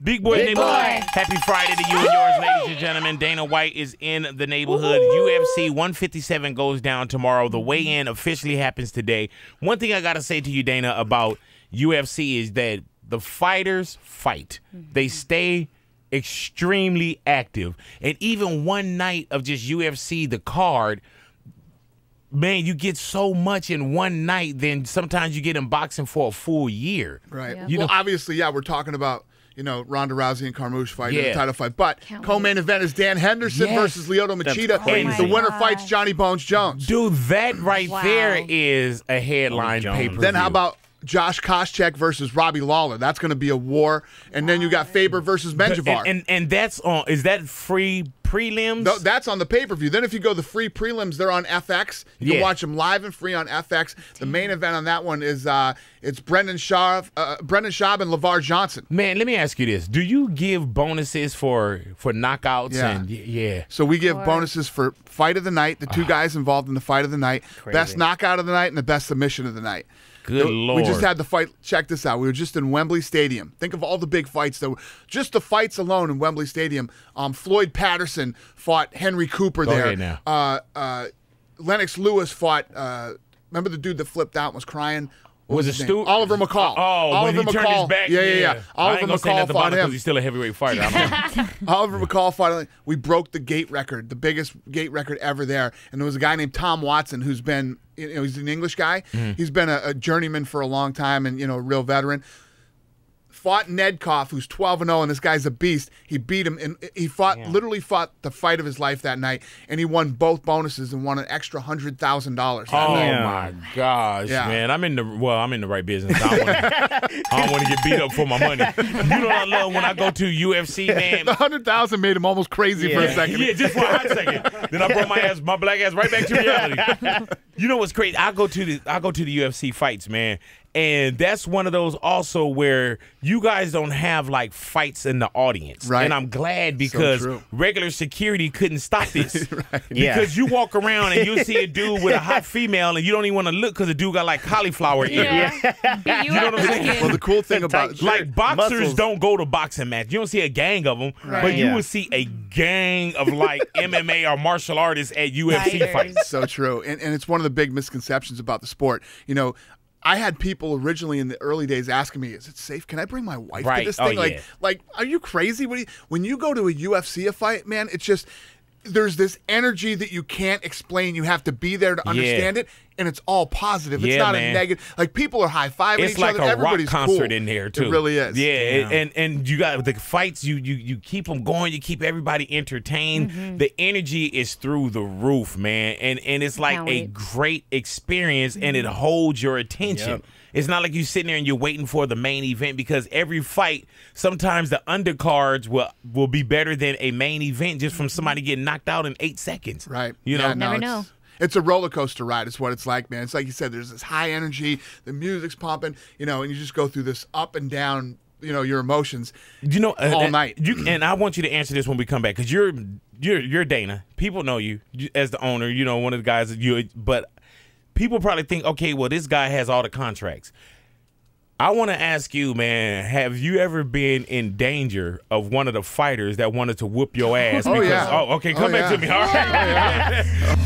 Big boy, Big boy. Happy Friday to you and yours, ladies and gentlemen. Dana White is in the neighborhood. UFC 157 goes down tomorrow. The weigh-in officially happens today. One thing I got to say to you, Dana, about UFC is that the fighters fight. They stay extremely active. And even one night of just UFC, the card, man, you get so much in one night than sometimes you get in boxing for a full year. Right. Yeah. Well, obviously, yeah, we're talking about, Ronda Rousey and Carmouche fighting the title fight. But co-main event is Dan Henderson versus Lyoto Machida. crazy. The winner fights Johnny Bones Jones. Dude, that right there is a headline pay-per-view. Then how about Josh Koscheck versus Robbie Lawler? That's going to be a war. And then you got Faber versus Menjivar. And that's on, is that free prelims? No, that's on the pay-per-view. Then if you go the free prelims, they're on FX. You can watch them live and free on FX. The main event on that one is it's Brendan Schaub and LeVar Johnson. Man, let me ask you this. Do you give bonuses for knockouts? Yeah. And So we give bonuses for fight of the night, the two guys involved in the fight of the night, best knockout of the night, and the best submission of the night. Good Lord. We just had the fight. Check this out. We were just in Wembley Stadium. Think of all the big fights. Just the fights alone in Wembley Stadium. Floyd Patterson fought Henry Cooper there. Now. Lennox Lewis fought, remember the dude that flipped out and was crying? Was it Stu? Oliver McCall. Oliver when he turned his back? Yeah. Oliver McCall fought him. Because he's still a heavyweight fighter. Oliver McCall fought him. We broke the gate record, the biggest gate record ever there. And there was a guy named Tom Watson who's been, he's an English guy. He's been a journeyman for a long time and, a real veteran. Fought Nedkoff, who's 12-0, and this guy's a beast. He beat him, and he literally fought the fight of his life that night, and he won both bonuses and won an extra $100,000. Oh my gosh, man! I'm in the right business. I don't want to get beat up for my money. You know what I love when I go to UFC, man. The $100,000 made him almost crazy for a second. Yeah, just for a hot second. Then I brought my black ass right back to reality. You know what's crazy? I go to the UFC fights, man. And that's one of those also where you guys don't have like fights in the audience. Right. And I'm glad because regular security couldn't stop this. Because you walk around and you'll see a dude with a hot female and you don't even want to look because the dude got like cauliflower ear. You know what I'm saying? Well, the cool thing about like boxers don't go to boxing matches. You don't see a gang of them, but you will see a gang of like MMA or martial artists at UFC fights. So true. And it's one of the big misconceptions about the sport. I had people originally in the early days asking me, "Is it safe? Can I bring my wife to this thing?" Like, are you crazy? When you go to a UFC fight, man, it's just there's this energy that you can't explain. You have to be there to understand it, and it's all positive. It's not a negative. Like people are high fiving each other. It's like a rock Everybody's concert cool. in there too. It really is. And you got the fights. You keep them going. You keep everybody entertained. The energy is through the roof, man. And it's like a great experience, and it holds your attention. It's not like you sitting there and you're waiting for the main event because every fight, sometimes the undercards will be better than a main event just from somebody getting knocked out in 8 seconds. Right. Never know. It's a roller coaster ride. It's what it's like, man. It's like you said. There's this high energy. The music's pumping. And you just go through this up and down. Your emotions. All night. And I want you to answer this when we come back because you're Dana. People know you as the owner. One of the guys that but. People probably think, okay, well, this guy has all the contracts. I want to ask you, man, have you ever been in danger of one of the fighters that wanted to whoop your ass? Okay, come back to me. All right.